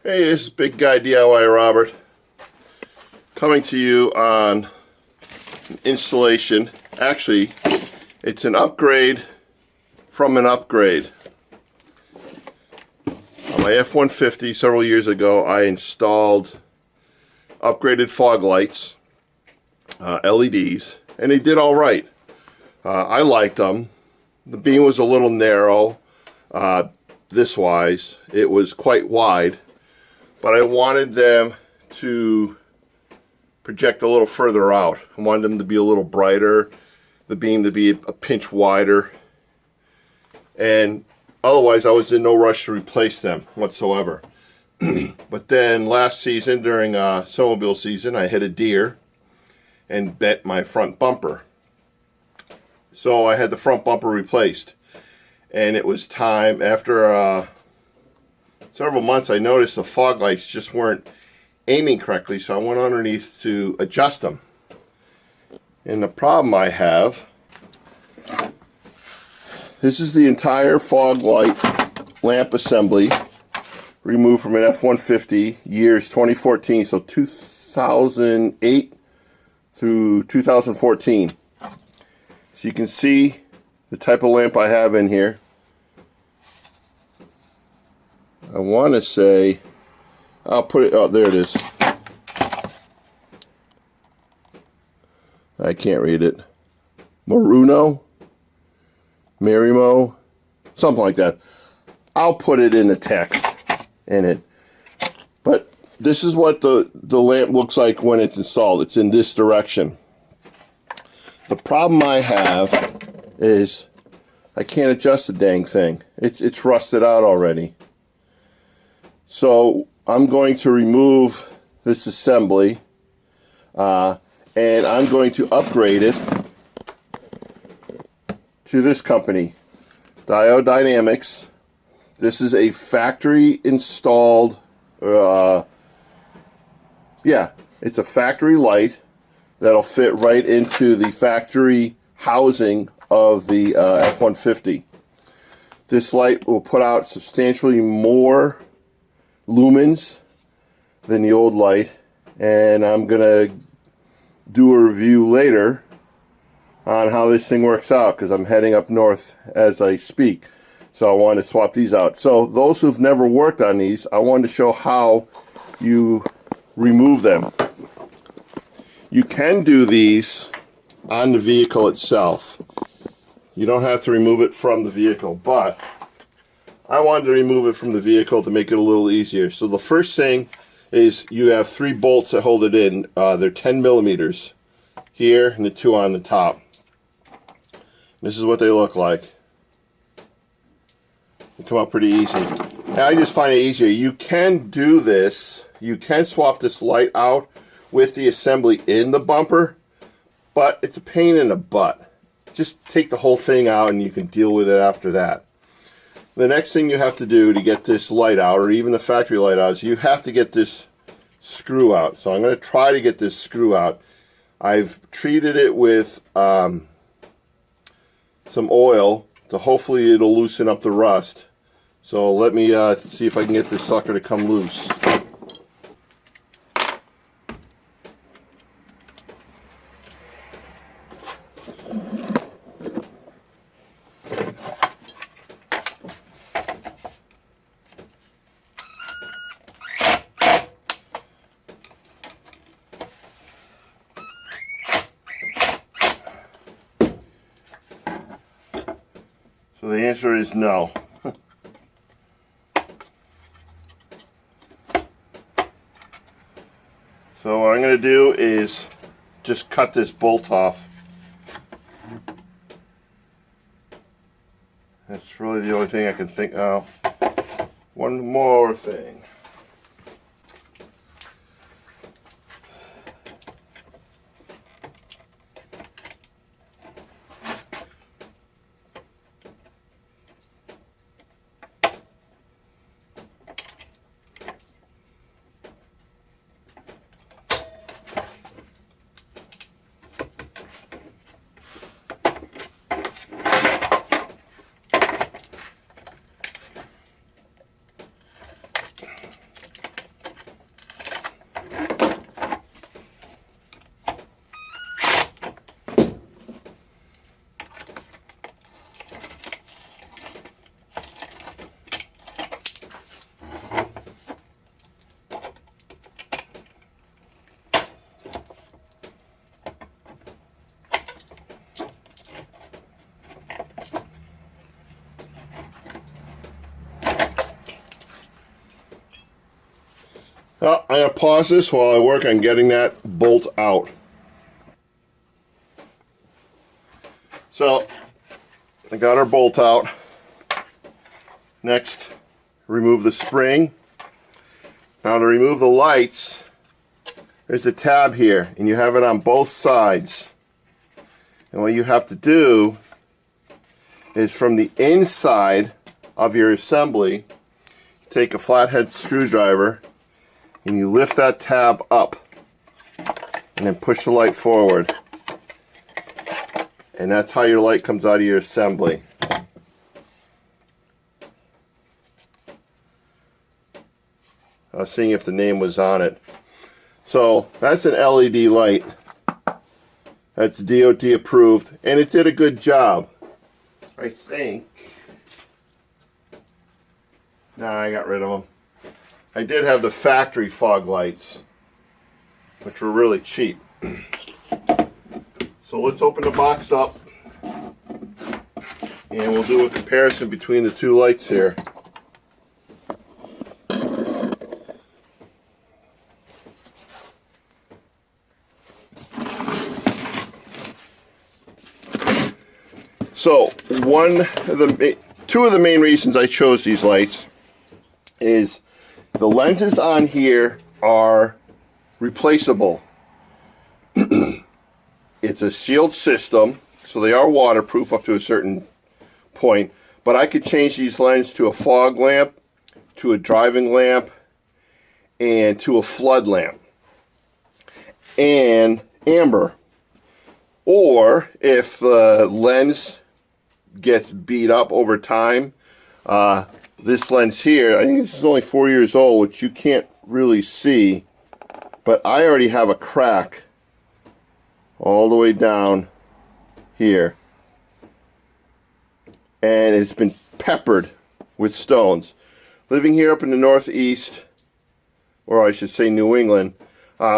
Hey, this is Big Guy DIY Robert, coming to you on an installation. Actually, it's an upgrade from an upgrade. On my F150 several years ago, I installed upgraded fog lights, LEDs, and they did all right. I liked them. The beam was a little narrow, this wise. It was quite wide. But I wanted them to project a little further out. I wanted them to be a little brighter, the beam to be a pinch wider, and otherwise I was in no rush to replace them whatsoever. But then last season, during snowmobile season, I hit a deer and bent my front bumper. So I had the front bumper replaced, and it was time. After several months, I noticed the fog lights just weren't aiming correctly, so I went underneath to adjust them. And the problem I have, this is the entire fog light lamp assembly removed from an F150, years 2014, so 2008 through 2014. So you can see the type of lamp I have in here. I want to say, I'll put it, oh, there it is. I can't read it. Morimoto, something like that. I'll put it in the text in it. But this is what the lamp looks like when it's installed. It's in this direction. The problem I have is I can't adjust the dang thing. It's rusted out already. So I'm going to remove this assembly and I'm going to upgrade it to this company, Diode Dynamics. This is a factory installed, it's a factory light that'll fit right into the factory housing of the F150. This light will put out substantially more lumens than the old light, and I'm gonna do a review later on how this thing works out, because I'm heading up north as I speak, so I wanted to swap these out. So those who've never worked on these, I wanted to show how you remove them. You can do these on the vehicle itself. You don't have to remove it from the vehicle, but I wanted to remove it from the vehicle to make it a little easier. So the first thing is you have 3 bolts that hold it in. They're 10 millimeters here and the 2 on the top. This is what they look like. They come out pretty easy. And I just find it easier. You can do this. You can swap this light out with the assembly in the bumper, but it's a pain in the butt. Just take the whole thing out and you can deal with it after that. The next thing you have to do to get this light out, or even the factory light out, is you have to get this screw out. So I'm going to try to get this screw out. I've treated it with some oil to hopefully it'll loosen up the rust. So let me see if I can get this sucker to come loose. So the answer is no. So what I'm going to do is just cut this bolt off. That's really the only thing I can think of. One more thing. I'm going to pause this while I work on getting that bolt out. So, I got our bolt out. Next, remove the spring. Now to remove the lights, there's a tab here, and you have it on both sides. And what you have to do is from the inside of your assembly, take a flathead screwdriver and you lift that tab up and then push the light forward. And that's how your light comes out of your assembly. I was seeing if the name was on it. So that's an LED light. That's DOT approved, and it did a good job. I think. Nah, I got rid of them. I did have the factory fog lights, which were really cheap. So let's open the box up, and we'll do a comparison between the two lights here. So two of the main reasons I chose these lights is the lenses on here are replaceable. It's a sealed system, so they are waterproof up to a certain point, but I could change these lenses to a fog lamp, to a driving lamp, and to a flood lamp, and amber. Or if the lens gets beat up over time, this lens here, I think this is only 4 years old, which you can't really see, but I already have a crack all the way down here, and it's been peppered with stones. Living here up in the Northeast, or I should say New England,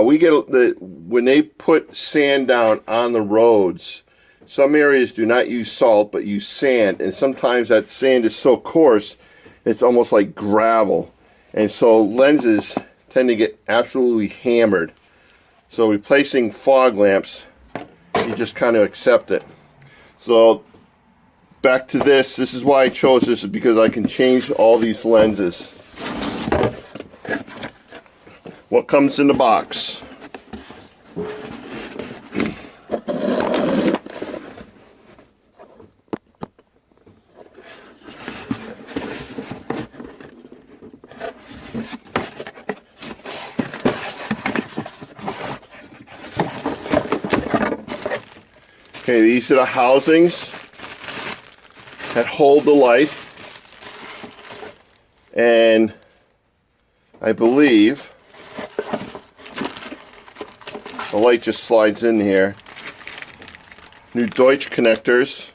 we get when they put sand down on the roads, some areas do not use salt but use sand, and sometimes that sand is so coarse it's almost like gravel, and so lenses tend to get absolutely hammered. So replacing fog lamps, you just kind of accept it. So back to this is why I chose this, is because I can change all these lenses. What comes in the box? Okay, these are the housings that hold the light, and I believe the light just slides in here. New Deutsch connectors.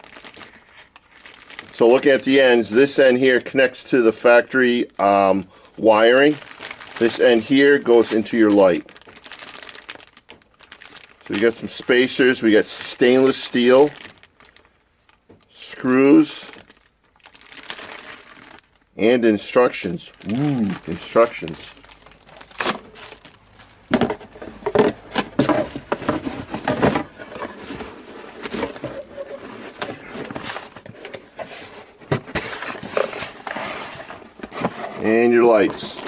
So looking at the ends, this end here connects to the factory wiring. This end here goes into your light. So we got some spacers, we got stainless steel, screws, and instructions. Ooh, instructions. And your lights.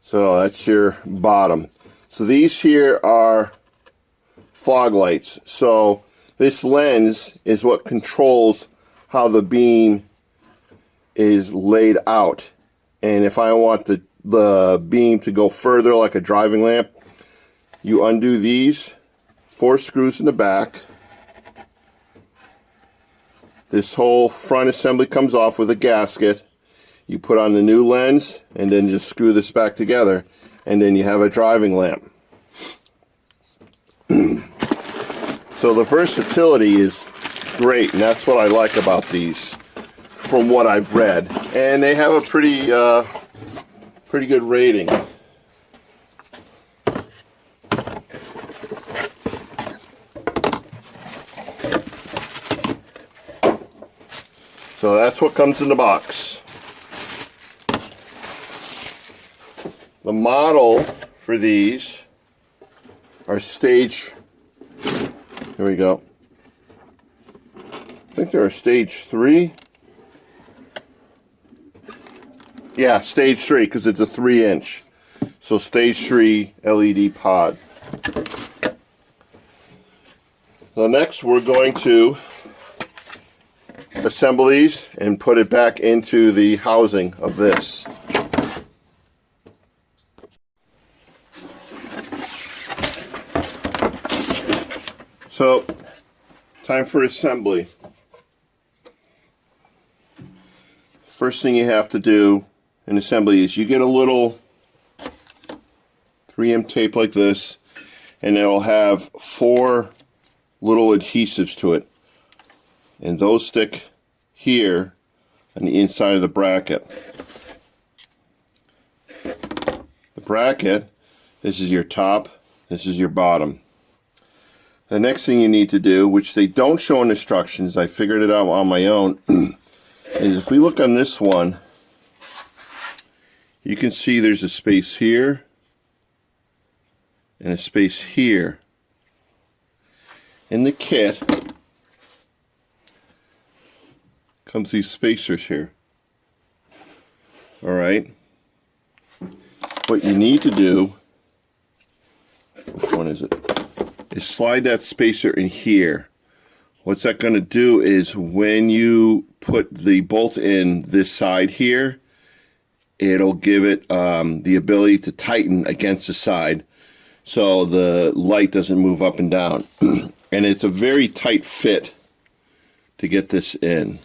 So that's your bottom. So these here are fog lights. So this lens is what controls how the beam is laid out. And if I want the beam to go further like a driving lamp, you undo these 4 screws in the back. This whole front assembly comes off with a gasket. You put on the new lens and then just screw this back together, and then you have a driving lamp. So the versatility is great, and that's what I like about these from what I've read. And they have a pretty good rating. So that's what comes in the box. The model for these are stage, here we go. I think they're a stage 3. Yeah, stage 3, because it's a 3-inch. So stage 3 LED pod. So next we're going to assemble these and put it back into the housing of this. So, time for assembly. First thing you have to do in assembly is you get a little 3M tape like this, and it'll have 4 little adhesives to it, and those stick here on the inside of the bracket. The bracket, this is your top, this is your bottom. The next thing you need to do, which they don't show in instructions, I figured it out on my own, is if we look on this one, you can see there's a space here and a space here. In the kit comes these spacers here. Alright. What you need to do, which one is it? Is slide that spacer in here. What's that going to do is when you put the bolt in this side here, it'll give it the ability to tighten against the side so the light doesn't move up and down. And it's a very tight fit to get this in.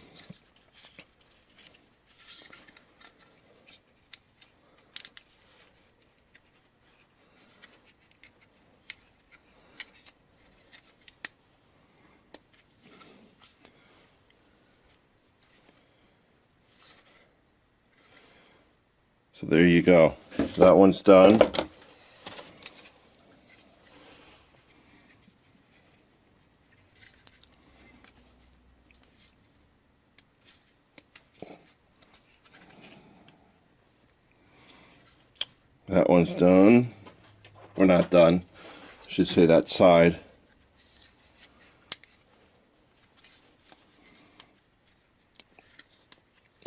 So there you go. So that one's done. That one's done. We're not done. I should say that side.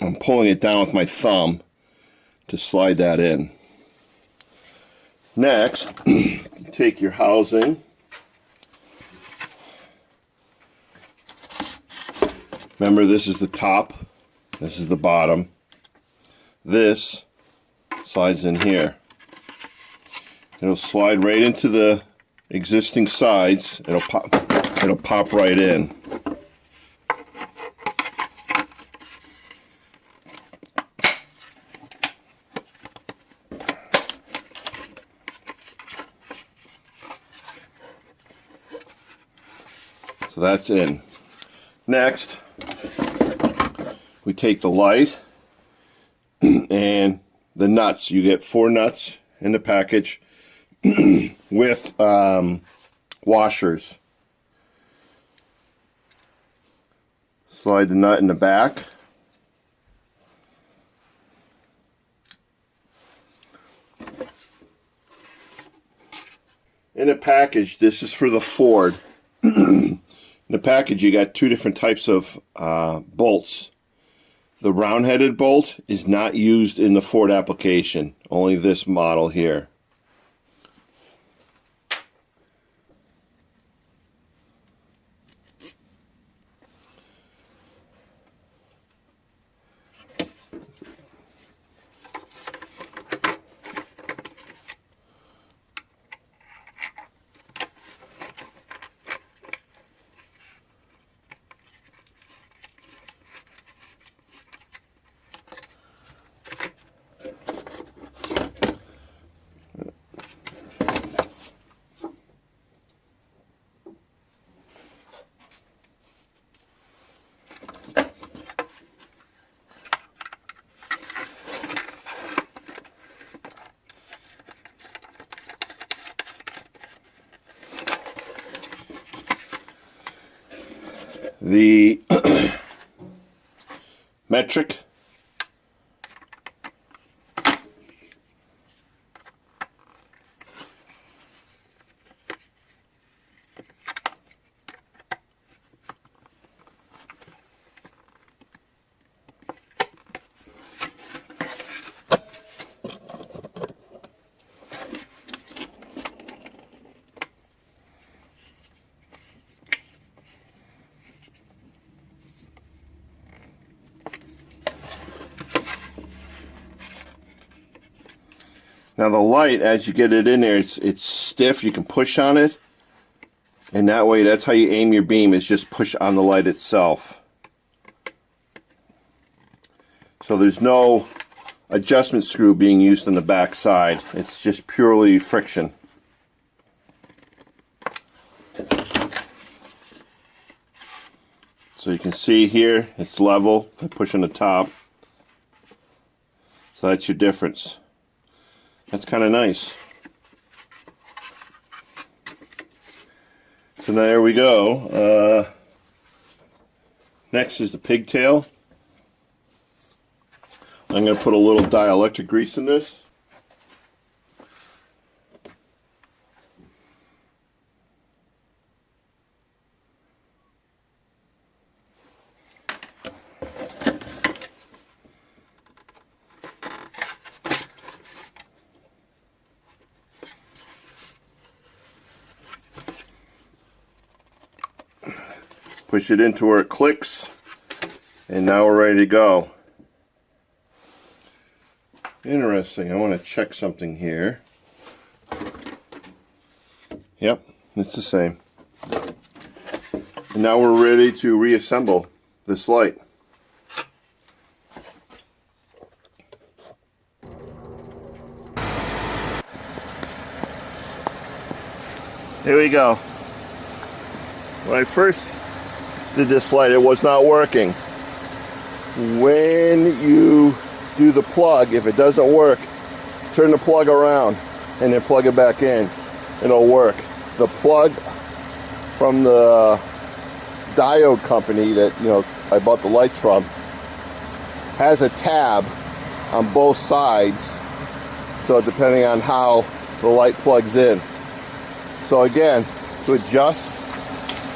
I'm pulling it down with my thumb to slide that in. Next, take your housing. Remember, this is the top, this is the bottom. This slides in here. It'll slide right into the existing sides. It'll pop right in. So that's in. Next, we take the light and the nuts. You get 4 nuts in the package with washers. Slide the nut in the back. In a package, this is for the Ford. In the package, you got 2 different types of bolts. The round-headed bolt is not used in the Ford application, only this model here. The metric. Now the light, as you get it in there, it's stiff. You can push on it, and that way, that's how you aim your beam, is just push on the light itself. So there's no adjustment screw being used on the back side. It's just purely friction. So you can see here, it's level. If I push on the top, so that's your difference. That's kind of nice. So now there we go. Next is the pigtail. I'm going to put a little dielectric grease in this. Push it into where it clicks, and now we're ready to go. Interesting, I want to check something here. Yep, it's the same. And now we're ready to reassemble this light. Here we go. When I first did this light, it was not working. When you do the plug, if it doesn't work, turn the plug around and then plug it back in. It'll work. The plug from the diode company that I bought the lights from has a tab on both sides, so depending on how the light plugs in. So again, to adjust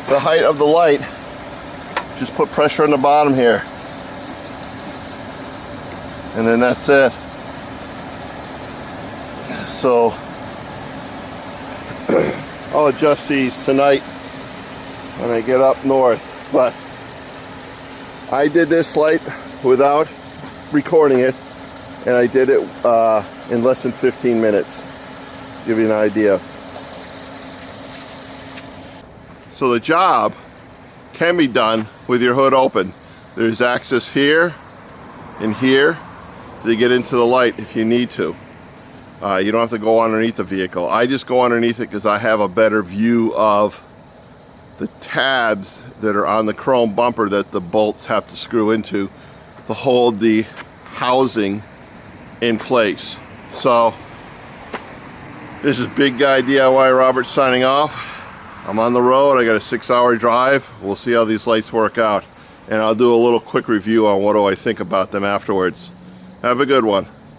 the height of the light, just put pressure on the bottom here, and then that's it. So I'll adjust these tonight when I get up north, but I did this light without recording it, and I did it in less than 15 minutes. Give you an idea. So the job can be done with your hood open. There's access here and here to get into the light if you need to. You don't have to go underneath the vehicle. I just go underneath it because I have a better view of the tabs that are on the chrome bumper that the bolts have to screw into to hold the housing in place. So this is Big Guy DIY Robert signing off. I'm on the road. I got a 6-hour drive. We'll see how these lights work out, and I'll do a little quick review on what do I think about them afterwards. Have a good one.